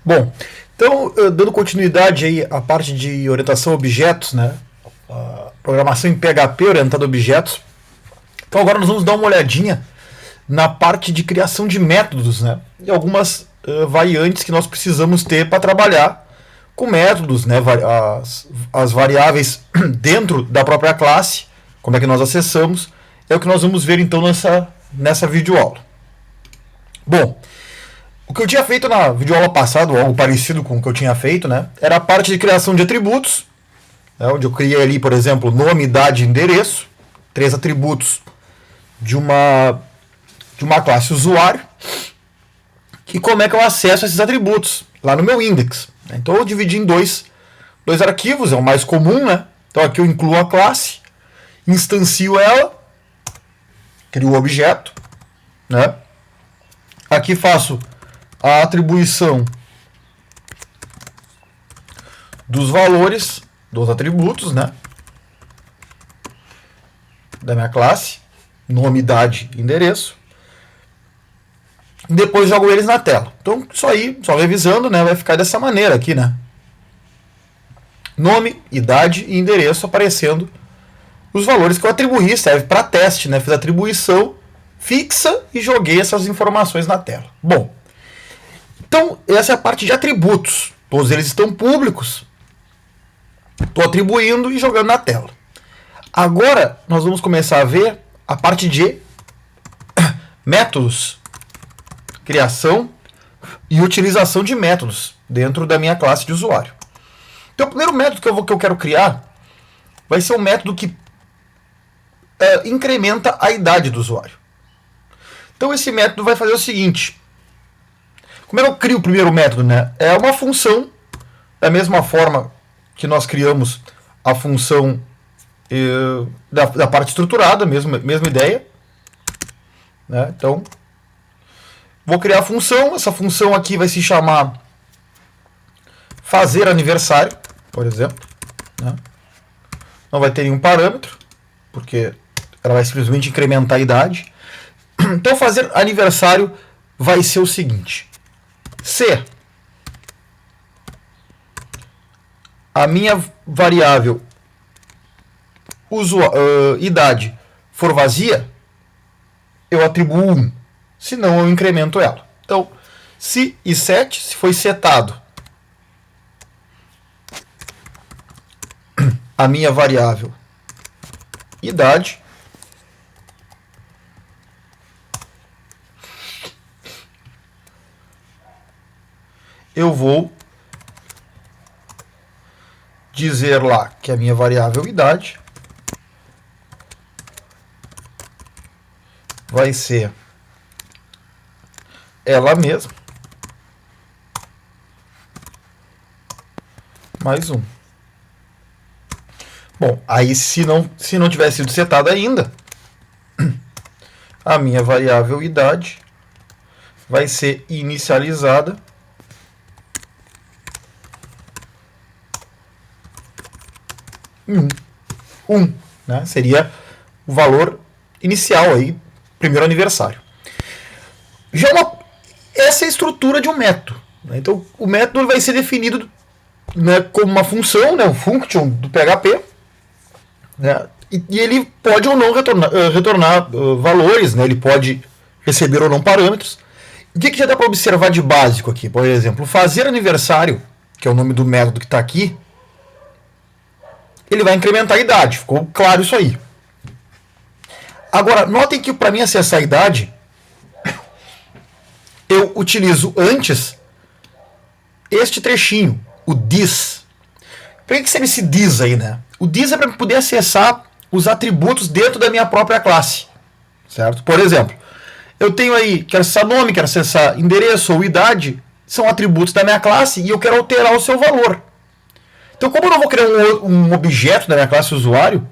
Bom, então, dando continuidade aí à parte de orientação a objetos, né? A programação em PHP orientada a objetos. Então agora nós vamos dar uma olhadinha na parte de criação de métodos, né? E algumas variantes que nós precisamos ter para trabalhar com métodos, né? As variáveis dentro da própria classe, como é que nós acessamos, é o que nós vamos ver então nessa videoaula. Bom, o que eu tinha feito na videoaula passada, ou algo parecido com o que eu tinha feito, né? Era a parte de criação de atributos, né, onde eu criei ali, por exemplo, nome, idade e endereço, 3 atributos de uma classe usuário, e como é que eu acesso esses atributos lá no meu index. Então eu dividi em dois arquivos, é o mais comum, né? Então aqui eu incluo a classe, instancio ela, crio o objeto, né? Aqui faço a atribuição dos valores dos atributos, né? Da minha classe, nome, idade e endereço. Depois jogo eles na tela. Então, isso aí, só revisando, né, vai ficar dessa maneira aqui, né? Nome, idade e endereço aparecendo os valores que eu atribuí, serve para teste, né? Fiz a atribuição fixa e joguei essas informações na tela. Bom, então essa é a parte de atributos. Todos eles estão públicos. Estou atribuindo e jogando na tela. Agora nós vamos começar a ver a parte de métodos. Criação e utilização de métodos dentro da minha classe de usuário. Então, o primeiro método que eu quero criar vai ser um método que incrementa a idade do usuário. Então, esse método vai fazer o seguinte. Como é que eu crio o primeiro método, né? É uma função, da mesma forma que nós criamos a função da parte estruturada, mesma ideia. Né? Então, vou criar a função, essa função aqui vai se chamar fazer aniversário, por exemplo. Né? Não vai ter nenhum parâmetro, porque ela vai simplesmente incrementar a idade. Então fazer aniversário vai ser o seguinte. Se a minha variável idade for vazia, eu atribuo 1. Senão eu incremento ela. Então, se e set, se foi setado a minha variável idade, eu vou dizer lá que a minha variável idade vai ser ela mesma mais 1. Bom, aí se não tivesse sido setado ainda, a minha variável idade vai ser inicializada em 1. Né? Seria o valor inicial aí, primeiro aniversário. Já essa é a estrutura de um método. Né? Então, o método vai ser definido, né, como uma função, né, um function do PHP, né, e ele pode ou não retornar valores, né, ele pode receber ou não parâmetros. O que já dá para observar de básico aqui? Por exemplo, fazer aniversário, que é o nome do método que está aqui, ele vai incrementar a idade. Ficou claro isso aí. Agora, notem que para mim acessar a idade, eu utilizo antes este trechinho, o this. Por que serve esse this aí, né? O this é para poder acessar os atributos dentro da minha própria classe. Certo? Por exemplo, eu tenho aí, quero acessar nome, quero acessar endereço ou idade, são atributos da minha classe e eu quero alterar o seu valor. Então, como eu não vou criar um objeto da minha classe usuário,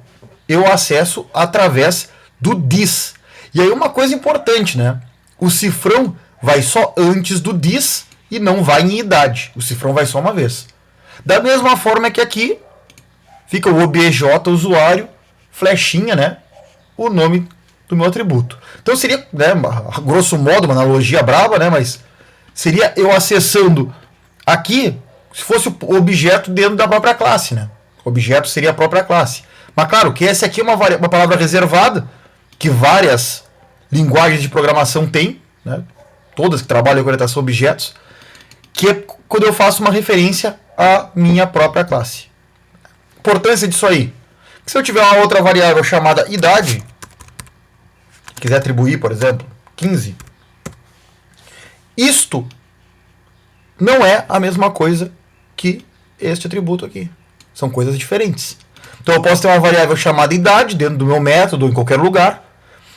eu acesso através do this. E aí uma coisa importante, né? O cifrão vai só antes do this e não vai em idade. O cifrão vai só uma vez. Da mesma forma que aqui fica o obj usuário, flechinha, né? O nome do meu atributo. Então seria, né, grosso modo, uma analogia brava, né? Mas seria eu acessando Aqui, se fosse o objeto dentro da própria classe, né? O objeto seria a própria classe. Mas claro que essa aqui é uma palavra reservada, que várias linguagens de programação têm, né? Todas que trabalham com orientação a objetos, que é quando eu faço uma referência à minha própria classe. Importância disso aí. Se eu tiver uma outra variável chamada idade, quiser atribuir, por exemplo, 15, isto não é a mesma coisa que este atributo aqui. São coisas diferentes. Então eu posso ter uma variável chamada idade dentro do meu método, ou em qualquer lugar,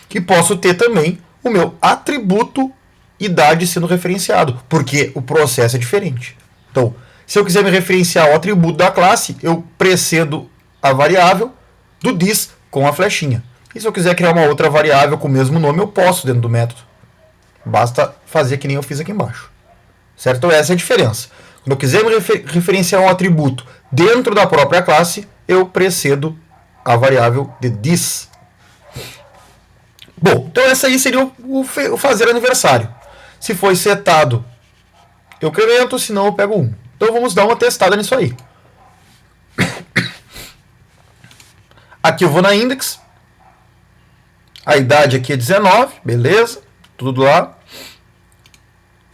e posso ter também o meu atributo idade sendo referenciado, porque o processo é diferente. Então, se eu quiser me referenciar ao atributo da classe, eu precedo a variável do this com a flechinha. E se eu quiser criar uma outra variável com o mesmo nome, eu posso dentro do método. Basta fazer que nem eu fiz aqui embaixo. Certo? Então essa é a diferença. Quando eu quiser me referenciar um atributo dentro da própria classe, eu precedo a variável de this. Bom, então essa aí seria o fazer aniversário. Se foi setado, eu incremento, se não eu pego 1. Então vamos dar uma testada nisso aí. Aqui eu vou na index. A idade aqui é 19, beleza. Tudo lá.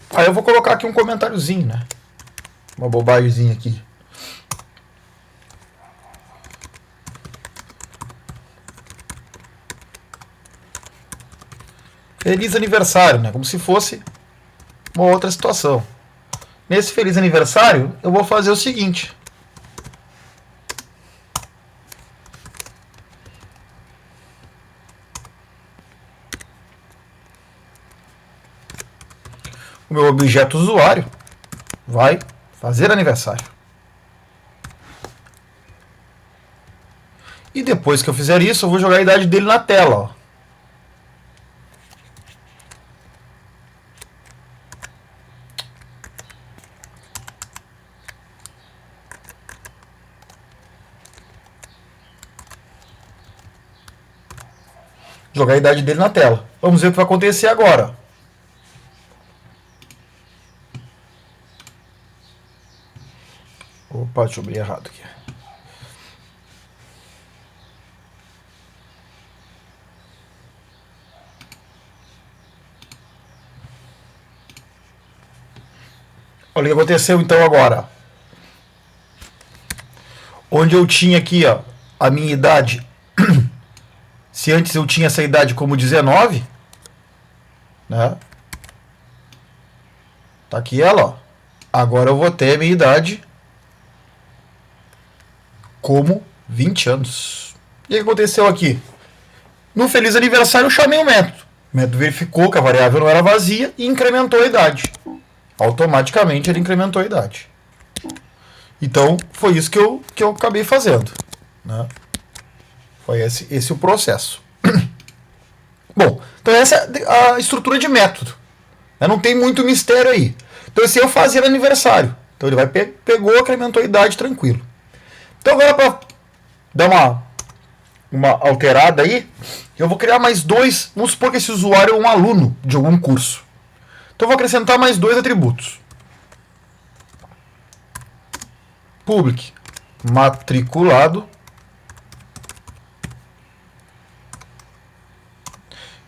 Aí eu vou colocar aqui um comentáriozinho, né? Uma bobagemzinha aqui. Feliz aniversário, né? Como se fosse uma outra situação. Nesse feliz aniversário, eu vou fazer o seguinte. O meu objeto usuário vai fazer aniversário. E depois que eu fizer isso, eu vou jogar a idade dele na tela, ó. Jogar a idade dele na tela. Vamos ver o que vai acontecer agora. Opa, deixa eu abrir errado aqui. Olha o que aconteceu então agora. Onde eu tinha aqui, ó, a minha idade. Se antes eu tinha essa idade como 19, né? Tá aqui ela, ó. Agora eu vou ter a minha idade como 20 anos. E o que aconteceu aqui? No feliz aniversário eu chamei o método. O método verificou que a variável não era vazia e incrementou a idade. Automaticamente ele incrementou a idade. Então foi isso que eu acabei fazendo, né? Foi esse o processo. Bom, então essa é a estrutura de método. Não tem muito mistério aí. Então esse eu fazia aniversário. Então ele vai pegou, incrementou a idade, tranquilo. Então agora para dar uma alterada aí, eu vou criar mais dois. Vamos supor que esse usuário é um aluno de algum curso. Então eu vou acrescentar mais dois atributos. Public matriculado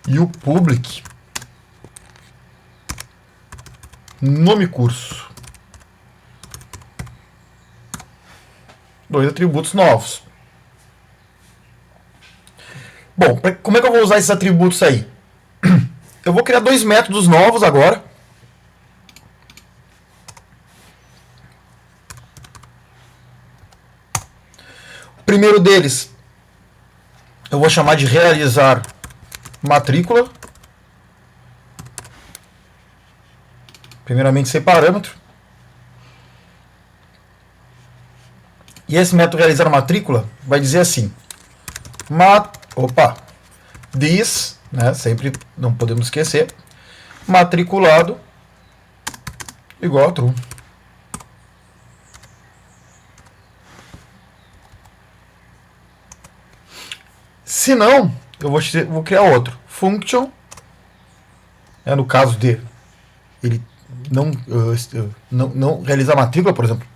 e o public nome curso. Dois atributos novos. Bom, como é que eu vou usar esses atributos aí? Eu vou criar dois métodos novos agora. O primeiro deles eu vou chamar de realizar matrícula. Primeiramente sem parâmetro. E esse método realizar matrícula vai dizer assim: this, né, sempre não podemos esquecer, matriculado igual a true. Se não, eu vou criar outro. Function, no caso de ele não realizar a matrícula, por exemplo,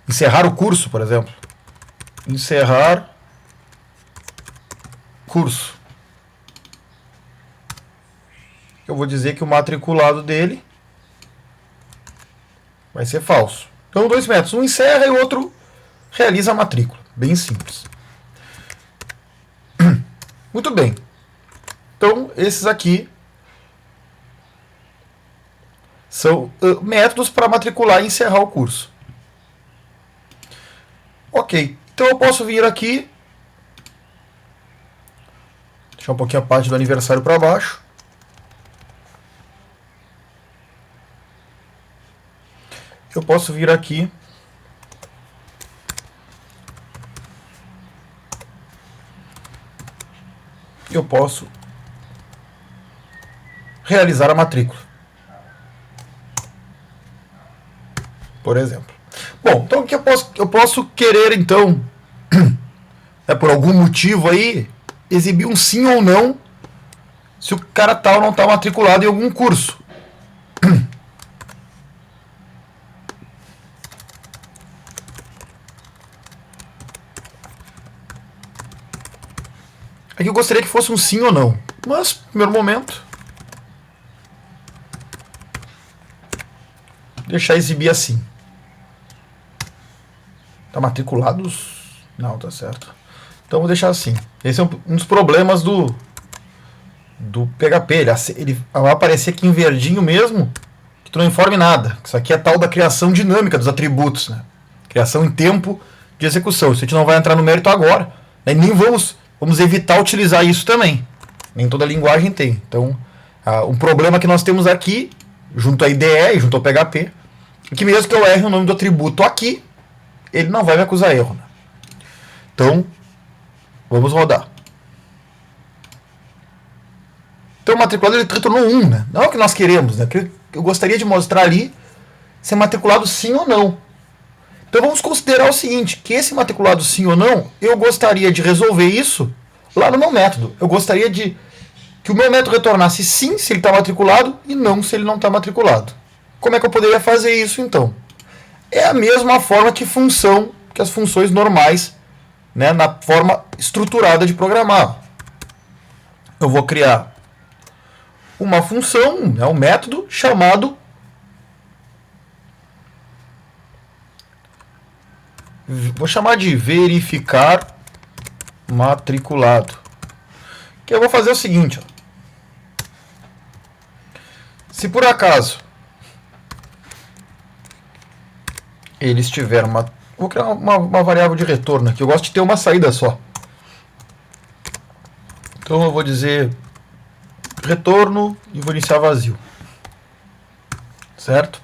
encerrar o curso, por exemplo, encerrar curso, eu vou dizer que o matriculado dele vai ser falso. Então, 2 métodos, um encerra e o outro realiza a matrícula. Bem simples. Muito bem. Então, esses aqui são métodos para matricular e encerrar o curso. Ok. Então, eu posso vir aqui, deixar um pouquinho a parte do aniversário para baixo. Eu posso vir aqui eu posso realizar a matrícula, por exemplo. Bom, então o que eu posso querer, então, por algum motivo aí, exibir um sim ou não se o cara tal não está matriculado em algum curso. Aqui eu gostaria que fosse um sim ou não, mas, no primeiro momento, deixar exibir assim. Tá matriculados? Não, tá certo. Então vou deixar assim. Esse é um dos problemas do PHP. Ele vai aparecer aqui em verdinho mesmo, que tu não informe nada. Isso aqui é tal da criação dinâmica dos atributos, né? Criação em tempo de execução. Isso a gente não vai entrar no mérito agora, né? Nem vamos evitar utilizar isso também. Nem toda linguagem tem. Então, um problema que nós temos aqui, junto à IDE e junto ao PHP, é que mesmo que eu erre o nome do atributo aqui, ele não vai me acusar erro, né? Então, vamos rodar. Então, o matriculado ele retornou 1, né? Não é o que nós queremos, né? Eu gostaria de mostrar ali se é matriculado sim ou não. Então, vamos considerar o seguinte, que esse matriculado sim ou não, eu gostaria de resolver isso lá no meu método. Eu gostaria que o meu método retornasse sim se ele está matriculado e não se ele não está matriculado. Como é que eu poderia fazer isso, então? É a mesma forma que as funções normais, né, na forma estruturada de programar. Eu vou criar uma função, né, um método chamado vou chamar de verificar matriculado. Que eu vou fazer o seguinte, ó. Se por acaso ele estiver vou criar uma variável de retorno aqui. Eu gosto de ter uma saída só. Então eu vou dizer retorno e vou iniciar vazio. Certo?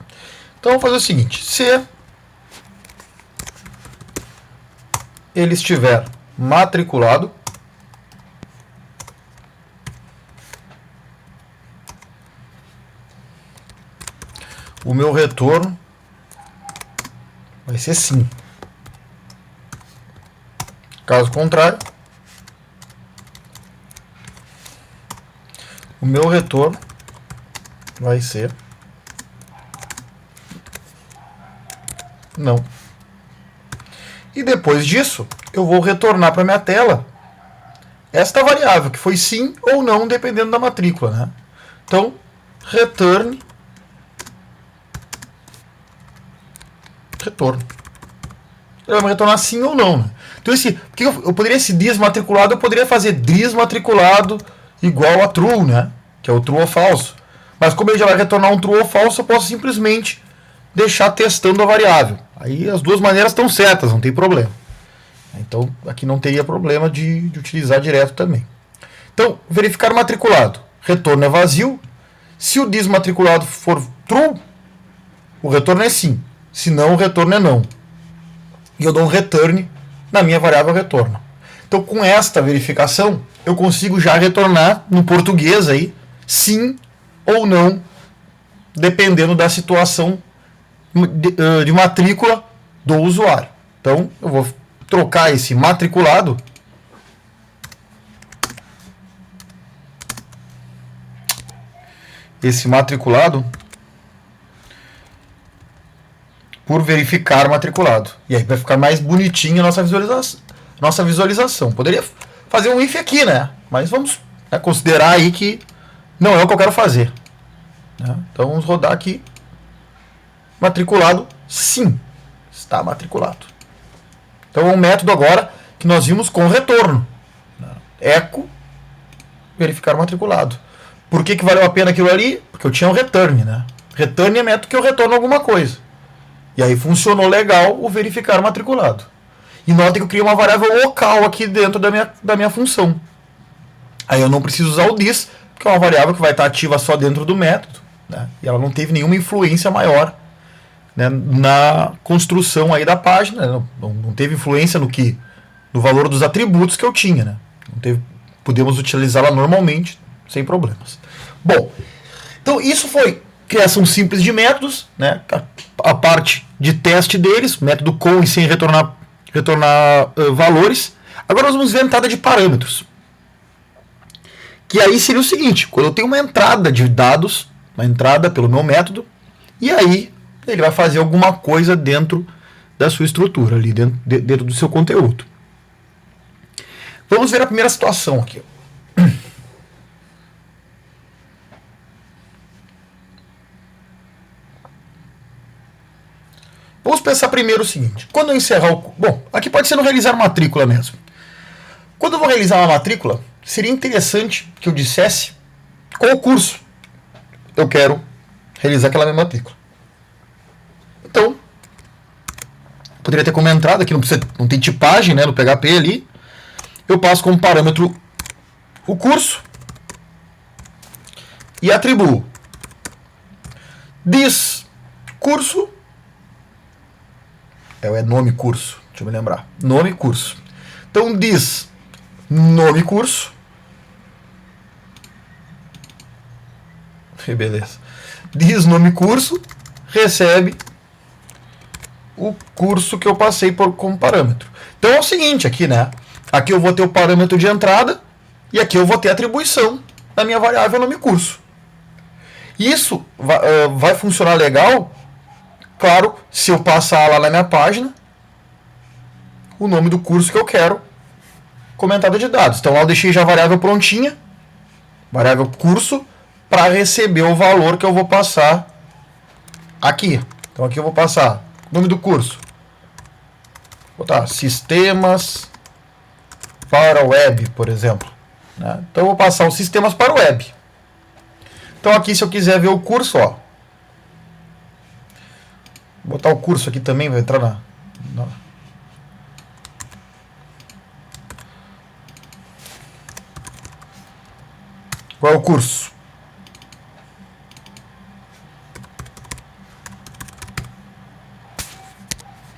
Então eu vou fazer o seguinte. Se ele estiver matriculado, o meu retorno vai ser sim. Caso contrário, o meu retorno vai ser não. E depois disso, eu vou retornar para minha tela esta variável, que foi sim ou não, dependendo da matrícula, né? Então, retorno. Ele vai me retornar sim ou não, né? Então, porque eu poderia, esse desmatriculado, eu poderia fazer desmatriculado igual a true, né? Que é o true ou falso. Mas como ele já vai retornar um true ou falso, eu posso simplesmente deixar testando a variável. Aí as duas maneiras estão certas, não tem problema. Então, aqui não teria problema de utilizar direto também. Então, verificar matriculado. Retorno é vazio. Se o desmatriculado for true, o retorno é sim. Se não, o retorno é não. E eu dou um return na minha variável retorno. Então, com esta verificação, eu consigo já retornar no português aí, sim ou não, dependendo da situação de matrícula do usuário. Então, eu vou trocar esse matriculado por verificar matriculado. E aí vai ficar mais bonitinha a nossa visualização. Poderia fazer um if aqui, né? Mas vamos considerar aí que não é o que eu quero fazer. Né? Então vamos rodar aqui. Matriculado, sim. Está matriculado. Então é um método agora que nós vimos com retorno. Eco, verificar matriculado. Por que valeu a pena aquilo ali? Porque eu tinha um return, né? Return é método que eu retorno alguma coisa. E aí funcionou legal o verificar matriculado. E nota que eu criei uma variável local aqui dentro da minha função. Aí eu não preciso usar o this, que é uma variável que vai estar ativa só dentro do método. Né? E ela não teve nenhuma influência maior, né, na construção aí da página. Não teve influência no valor dos atributos que eu tinha. Né? Podemos utilizá-la normalmente, sem problemas. Bom, então isso foi criação simples de métodos, né? A parte de teste deles, método com e sem retornar valores. Agora nós vamos ver a entrada de parâmetros. Que aí seria o seguinte, quando eu tenho uma entrada de dados, uma entrada pelo meu método, e aí ele vai fazer alguma coisa dentro da sua estrutura, ali dentro do seu conteúdo. Vamos ver a primeira situação aqui. Vamos pensar primeiro o seguinte. Quando eu encerrar o... Bom, aqui pode ser no realizar matrícula mesmo. Quando eu vou realizar uma matrícula, seria interessante que eu dissesse qual curso eu quero realizar aquela minha matrícula. Então, poderia ter como entrada, aqui não tem tipagem, né, no PHP ali. Eu passo como parâmetro o curso e atribuo this curso, é nome curso, deixa eu me lembrar, nome curso. Então this nome curso, beleza, this nome curso recebe o curso que eu passei como parâmetro. Então é o seguinte aqui, né? Aqui eu vou ter o parâmetro de entrada e aqui eu vou ter a atribuição da minha variável nome curso. Isso vai funcionar legal, claro, se eu passar lá na minha página o nome do curso que eu quero como entrada de dados. Então lá eu deixei já a variável prontinha, variável curso, para receber o valor que eu vou passar aqui. Então aqui eu vou passar nome do curso. Vou botar sistemas para web, por exemplo. Né? Então eu vou passar os sistemas para web. Então aqui, se eu quiser ver o curso, ó, vou botar o curso aqui também, vai entrar na... Qual é o curso?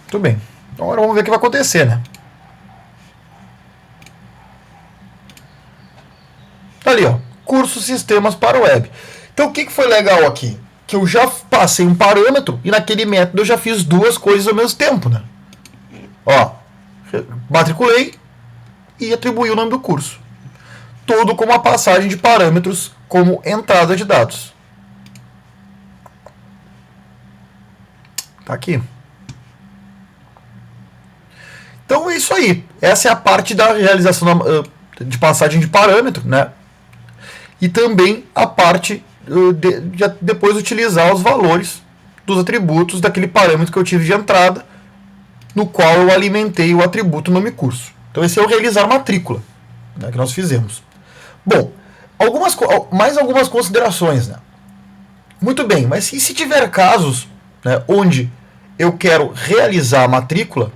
Muito bem. Então agora vamos ver o que vai acontecer, né? Tá ali, ó. Curso Sistemas para Web. Então o que foi legal aqui? Que eu já passei um parâmetro e naquele método eu já fiz duas coisas ao mesmo tempo, né? Ó, matriculei e atribuí o nome do curso. Tudo com uma passagem de parâmetros como entrada de dados. Tá aqui. Então é isso aí. Essa é a parte da realização de passagem de parâmetro, né? E também a parte de depois utilizar os valores dos atributos daquele parâmetro que eu tive de entrada, no qual eu alimentei o atributo nome curso. Então esse é o realizar matrícula, né, que nós fizemos. Bom, mais algumas considerações, né? Muito bem, mas e se tiver casos, né, onde eu quero realizar a matrícula,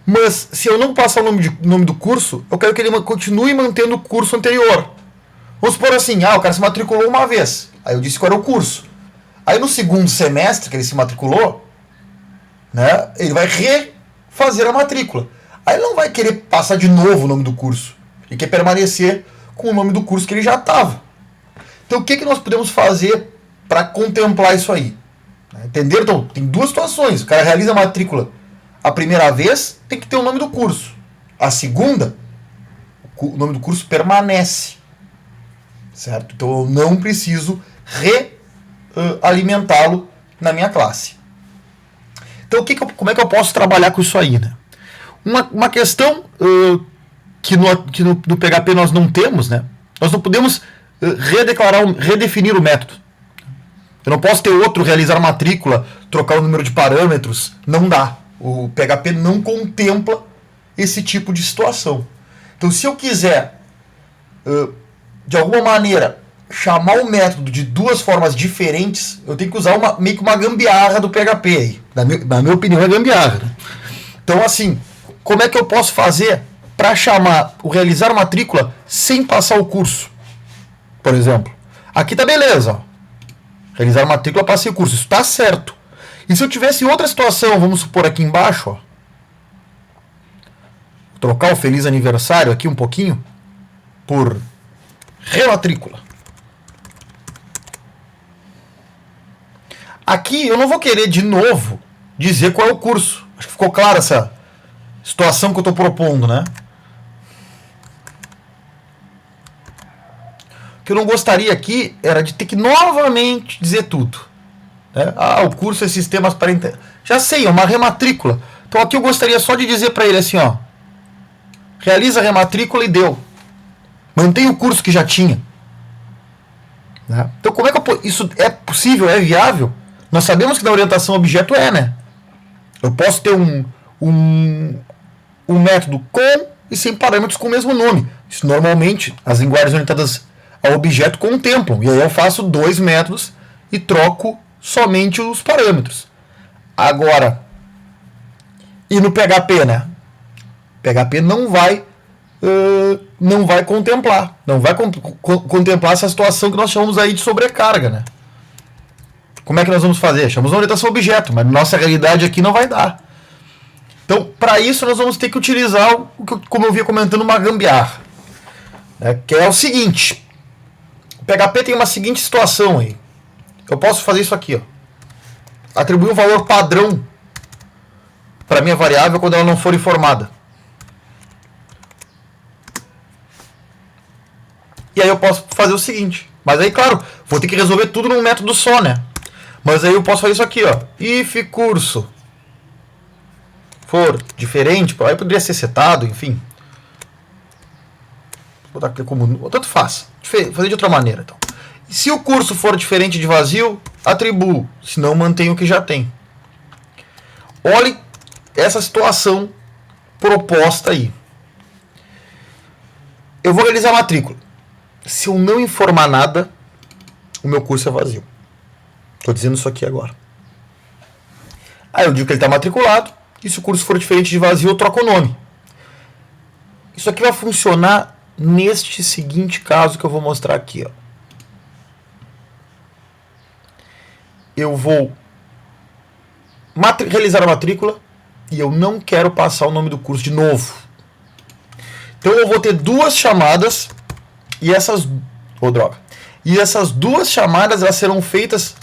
mas se eu não passar o nome do curso, eu quero que ele continue mantendo o curso anterior. Vamos supor assim, o cara se matriculou uma vez, aí eu disse qual era o curso. Aí no segundo semestre que ele se matriculou, né, ele vai refazer a matrícula. Aí ele não vai querer passar de novo o nome do curso. Ele quer permanecer com o nome do curso que ele já estava. Então o que nós podemos fazer para contemplar isso aí? Entender? Então tem duas situações. O cara realiza a matrícula a primeira vez, tem que ter o nome do curso. A segunda, o nome do curso permanece. Certo? Então eu não preciso realimentá-lo na minha classe. Então, como é que eu posso trabalhar com isso aí, né? Uma questão que no PHP nós não temos, né? Nós não podemos redefinir o método. Eu não posso ter outro, realizar matrícula, trocar o número de parâmetros. Não dá. O PHP não contempla esse tipo de situação. Então, se eu quiser, de alguma maneira, chamar o método de duas formas diferentes, eu tenho que usar meio que uma gambiarra do PHP aí. Na minha opinião, é gambiarra. Né? Então, assim, como é que eu posso fazer para chamar o realizar matrícula sem passar o curso? Por exemplo. Aqui tá beleza, ó. Realizar matrícula, passei o curso. Isso está certo. E se eu tivesse outra situação, vamos supor aqui embaixo, ó, trocar o feliz aniversário aqui um pouquinho por rematrícula. Aqui eu não vou querer de novo dizer qual é o curso. Acho que ficou clara essa situação que eu estou propondo, né? O que eu não gostaria aqui era de ter que novamente dizer tudo. Né? O curso é sistemas para... Já sei, é uma rematrícula. Então aqui eu gostaria só de dizer para ele assim, ó. Realiza a rematrícula e deu. Mantém o curso que já tinha. Né? Então como é que isso é possível, é viável? Nós sabemos que na orientação a objeto né? Eu posso ter um método com e sem parâmetros com o mesmo nome. Isso normalmente as linguagens orientadas a objeto contemplam. E aí eu faço dois métodos e troco somente os parâmetros. Agora, e no PHP, né? PHP não vai contemplar. Não vai contemplar essa situação que nós chamamos aí de sobrecarga, né? Como é que nós vamos fazer? Chamamos de orientação a objeto, mas nossa realidade aqui não vai dar. Então, para isso, nós vamos ter que utilizar, como eu vinha comentando, uma gambiarra. Né? Que é o seguinte. O PHP tem uma seguinte situação aí. Eu posso fazer isso aqui, ó. Atribuir um valor padrão para a minha variável quando ela não for informada. E aí eu posso fazer o seguinte. Mas aí, claro, vou ter que resolver tudo num método só, né? Mas aí eu posso fazer isso aqui, ó. If curso for diferente, aí poderia ser setado, enfim. Vou botar aqui como... Tanto faz. Fazer de outra maneira, então. Se o curso for diferente de vazio, atribuo. Se não, mantenho o que já tem. Olhe essa situação proposta aí. Eu vou realizar a matrícula. Se eu não informar nada, o meu curso é vazio. Estou dizendo isso aqui agora. Aí eu digo que ele está matriculado. E se o curso for diferente de vazio, eu troco o nome. Isso aqui vai funcionar neste seguinte caso que eu vou mostrar aqui, ó. Eu vou realizar a matrícula e eu não quero passar o nome do curso de novo. Então eu vou ter duas chamadas e essas... E essas duas chamadas elas serão feitas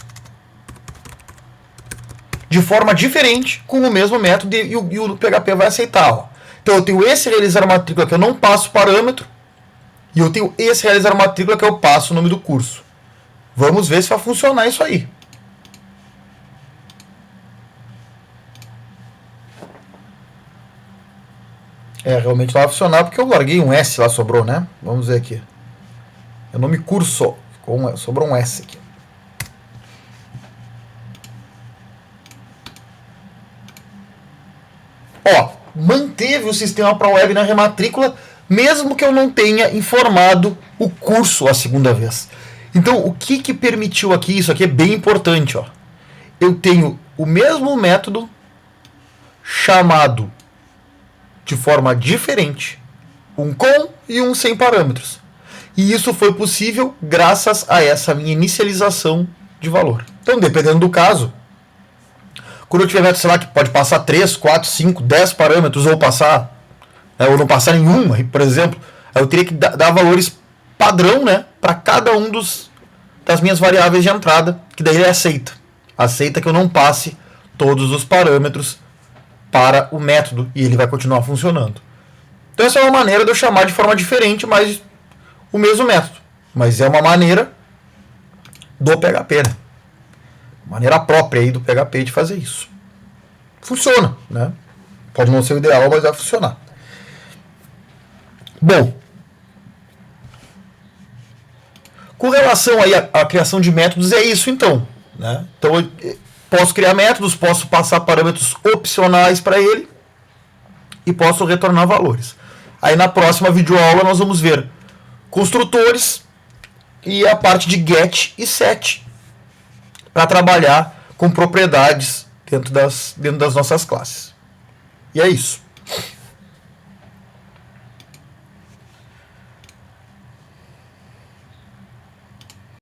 de forma diferente com o mesmo método e o PHP vai aceitar. Ó. Então eu tenho esse realizar a matrícula que eu não passo parâmetro e eu tenho esse realizar a matrícula que eu passo o nome do curso. Vamos ver se vai funcionar isso aí. Realmente não vai funcionar porque eu larguei um S lá, sobrou, né? Vamos ver aqui. É o nome curso. Sobrou um S aqui. Ó, manteve o sistema para web na rematrícula, mesmo que eu não tenha informado o curso a segunda vez. Então, o que permitiu aqui? Isso aqui é bem importante, ó. Eu tenho o mesmo método chamado de forma diferente, um com e um sem parâmetros. E isso foi possível graças a essa minha inicialização de valor. Então, dependendo do caso, quando eu tiver método, sei lá, que pode passar 3, 4, 5, 10 parâmetros, ou passar, ou não passar nenhum, por exemplo, eu teria que dar valores padrão, né, para cada um das minhas variáveis de entrada, que daí ele aceita. Aceita que eu não passe todos os parâmetros para o método e ele vai continuar funcionando. Então essa é uma maneira de eu chamar de forma diferente, mas o mesmo método. Mas é uma maneira do PHP, né? Maneira própria aí do PHP de fazer isso. funciona, né? Pode não ser o ideal, mas vai funcionar. Bom, com relação aí à criação de métodos, é isso então, né? Então eu posso criar métodos, posso passar parâmetros opcionais para ele e posso retornar valores. Aí na próxima videoaula nós vamos ver construtores e a parte de get e set para trabalhar com propriedades dentro das nossas classes. E é isso.